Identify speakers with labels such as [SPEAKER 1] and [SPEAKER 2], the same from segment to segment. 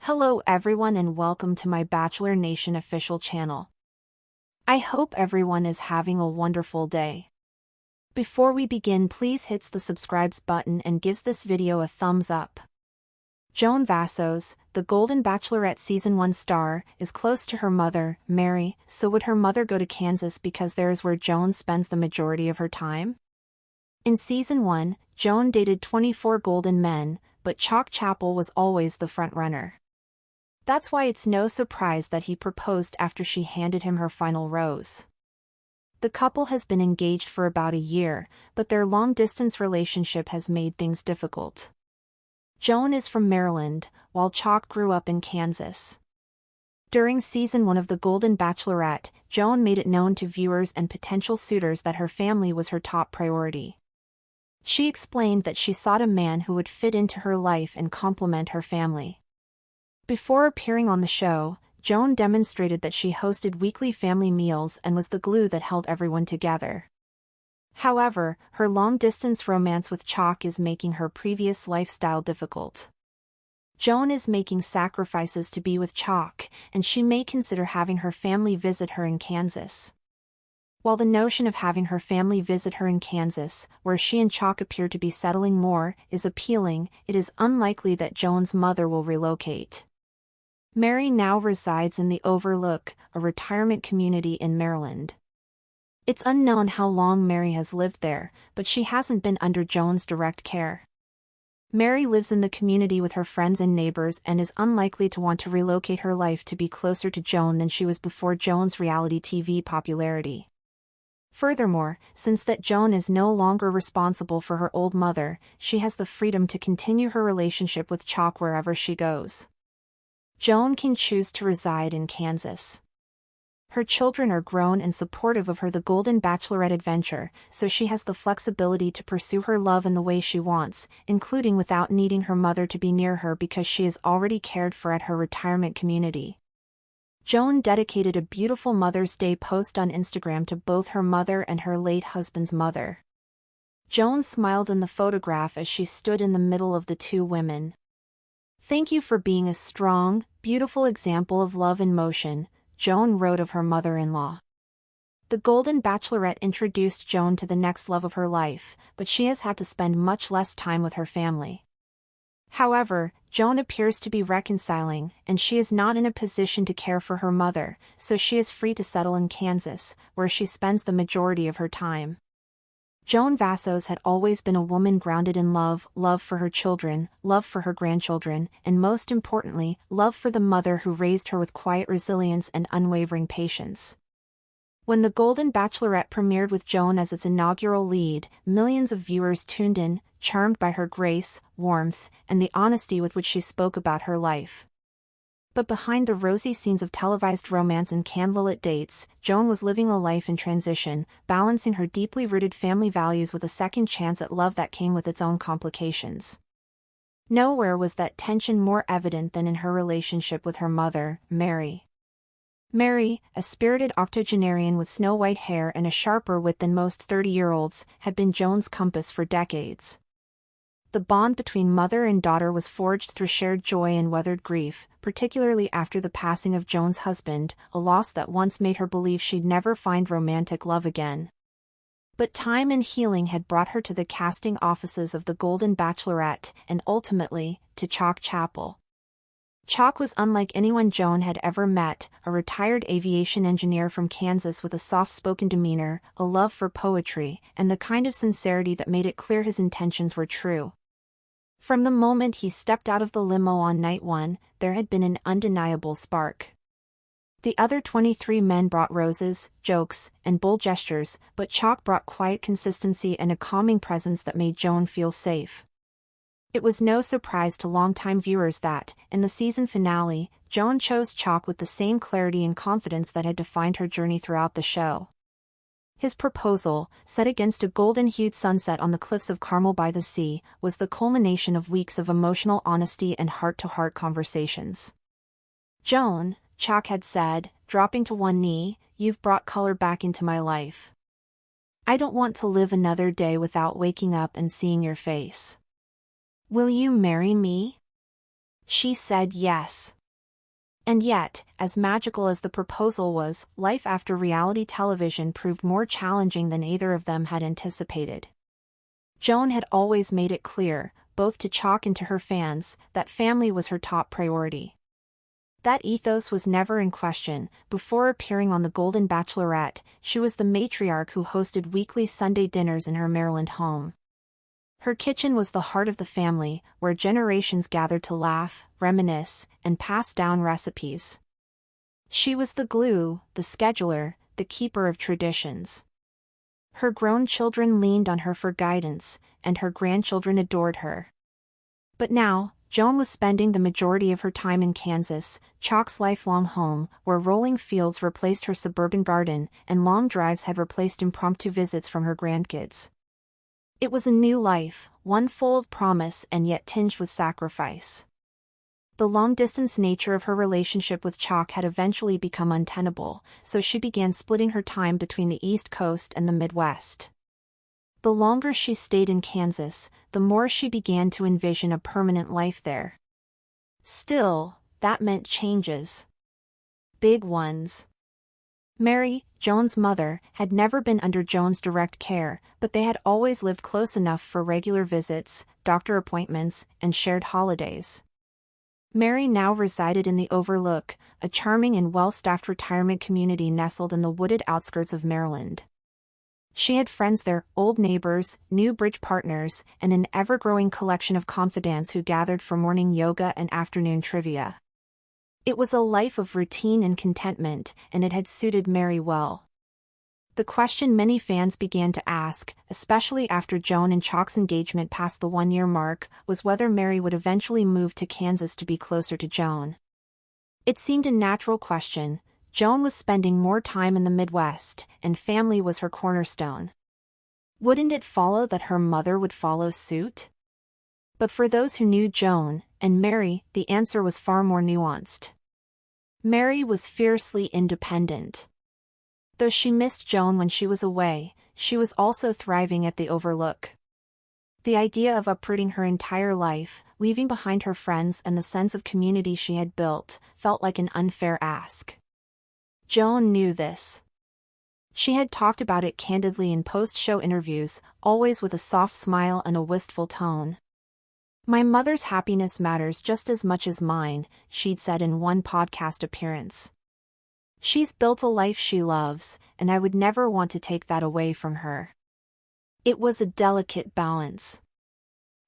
[SPEAKER 1] Hello everyone and welcome to my Bachelor Nation official channel. I hope everyone is having a wonderful day. Before we begin, please hit the subscribe button and gives this video a thumbs up. Joan Vassos, the Golden Bachelorette Season 1 star, is close to her mother, Mary, so would her mother go to Kansas because there is where Joan spends the majority of her time? In Season 1, Joan dated 24 golden men, but Chalk Chapel was always the frontrunner. That's why it's no surprise that he proposed after she handed him her final rose. The couple has been engaged for about a year, but their long-distance relationship has made things difficult. Joan is from Maryland, while Chalk grew up in Kansas. During Season 1 of The Golden Bachelorette, Joan made it known to viewers and potential suitors that her family was her top priority. She explained that she sought a man who would fit into her life and complement her family. Before appearing on the show, Joan demonstrated that she hosted weekly family meals and was the glue that held everyone together. However, her long-distance romance with Chalk is making her previous lifestyle difficult. Joan is making sacrifices to be with Chalk, and she may consider having her family visit her in Kansas. While the notion of having her family visit her in Kansas, where she and Chalk appear to be settling more, is appealing, it is unlikely that Joan's mother will relocate. Mary now resides in the Overlook, a retirement community in Maryland. It's unknown how long Mary has lived there, but she hasn't been under Joan's direct care. Mary lives in the community with her friends and neighbors and is unlikely to want to relocate her life to be closer to Joan than she was before Joan's reality TV popularity. Furthermore, since that Joan is no longer responsible for her old mother, she has the freedom to continue her relationship with Chalk wherever she goes. Joan can choose to reside in Kansas. Her children are grown and supportive of her The Golden Bachelorette adventure, so she has the flexibility to pursue her love in the way she wants, including without needing her mother to be near her because she is already cared for at her retirement community. Joan dedicated a beautiful Mother's Day post on Instagram to both her mother and her late husband's mother. Joan smiled in the photograph as she stood in the middle of the two women. "Thank you for being a strong, beautiful example of love in motion," Joan wrote of her mother-in-law. The Golden Bachelorette introduced Joan to the next love of her life, but she has had to spend much less time with her family. However, Joan appears to be reconciling, and she is not in a position to care for her mother, so she is free to settle in Kansas, where she spends the majority of her time. Joan Vassos had always been a woman grounded in love for her children, love for her grandchildren, and most importantly, love for the mother who raised her with quiet resilience and unwavering patience. When The Golden Bachelorette premiered with Joan as its inaugural lead, millions of viewers tuned in, charmed by her grace, warmth, and the honesty with which she spoke about her life. But behind the rosy scenes of televised romance and candlelit dates, Joan was living a life in transition, balancing her deeply rooted family values with a second chance at love that came with its own complications. Nowhere was that tension more evident than in her relationship with her mother, Mary. Mary, a spirited octogenarian with snow-white hair and a sharper wit than most 30-year-olds, had been Joan's compass for decades. The bond between mother and daughter was forged through shared joy and weathered grief, particularly after the passing of Joan's husband, a loss that once made her believe she'd never find romantic love again. But time and healing had brought her to the casting offices of The Golden Bachelorette, and ultimately, to Chalk Chapel. Chalk was unlike anyone Joan had ever met, a retired aviation engineer from Kansas with a soft-spoken demeanor, a love for poetry, and the kind of sincerity that made it clear his intentions were true. From the moment he stepped out of the limo on night one, there had been an undeniable spark. The other 23 men brought roses, jokes, and bold gestures, but Chalk brought quiet consistency and a calming presence that made Joan feel safe. It was no surprise to longtime viewers that, in the season finale, Joan chose Chalk with the same clarity and confidence that had defined her journey throughout the show. His proposal, set against a golden-hued sunset on the cliffs of Carmel by the sea, was the culmination of weeks of emotional honesty and heart-to-heart conversations. "Joan," Chalk had said, dropping to one knee, "you've brought color back into my life. I don't want to live another day without waking up and seeing your face. Will you marry me?" She said yes. And yet, as magical as the proposal was, life after reality television proved more challenging than either of them had anticipated. Joan had always made it clear, both to Chalk and to her fans, that family was her top priority. That ethos was never in question. Before appearing on The Golden Bachelorette, she was the matriarch who hosted weekly Sunday dinners in her Maryland home. Her kitchen was the heart of the family, where generations gathered to laugh, reminisce, and pass down recipes. She was the glue, the scheduler, the keeper of traditions. Her grown children leaned on her for guidance, and her grandchildren adored her. But now, Joan was spending the majority of her time in Kansas, Chalk's lifelong home, where rolling fields replaced her suburban garden, and long drives had replaced impromptu visits from her grandkids. It was a new life, one full of promise and yet tinged with sacrifice. The long-distance nature of her relationship with Chalk had eventually become untenable, so she began splitting her time between the East Coast and the Midwest. The longer she stayed in Kansas, the more she began to envision a permanent life there. Still, that meant changes. Big ones. Mary, Joan's mother, had never been under Joan's direct care, but they had always lived close enough for regular visits, doctor appointments, and shared holidays. Mary now resided in the Overlook, a charming and well-staffed retirement community nestled in the wooded outskirts of Maryland. She had friends there, old neighbors, new bridge partners, and an ever-growing collection of confidants who gathered for morning yoga and afternoon trivia. It was a life of routine and contentment, and it had suited Mary well. The question many fans began to ask, especially after Joan and Chalk's engagement passed the one-year mark, was whether Mary would eventually move to Kansas to be closer to Joan. It seemed a natural question. Joan was spending more time in the Midwest, and family was her cornerstone. Wouldn't it follow that her mother would follow suit? But for those who knew Joan and Mary, the answer was far more nuanced. Mary was fiercely independent. Though she missed Joan when she was away, she was also thriving at the Overlook. The idea of uprooting her entire life, leaving behind her friends and the sense of community she had built, felt like an unfair ask. Joan knew this. She had talked about it candidly in post-show interviews, always with a soft smile and a wistful tone. "My mother's happiness matters just as much as mine," she'd said in one podcast appearance. "She's built a life she loves, and I would never want to take that away from her." It was a delicate balance.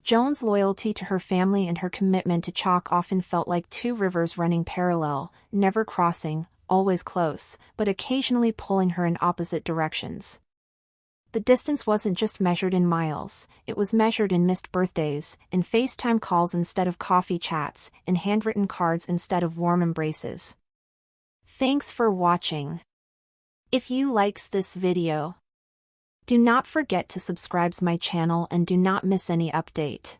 [SPEAKER 1] Joan's loyalty to her family and her commitment to Chalk often felt like two rivers running parallel, never crossing, always close, but occasionally pulling her in opposite directions. The distance wasn't just measured in miles, it was measured in missed birthdays, in FaceTime calls instead of coffee chats, in handwritten cards instead of warm embraces. Thanks for watching. If you likes this video, do not forget to subscribe my channel and do not miss any update.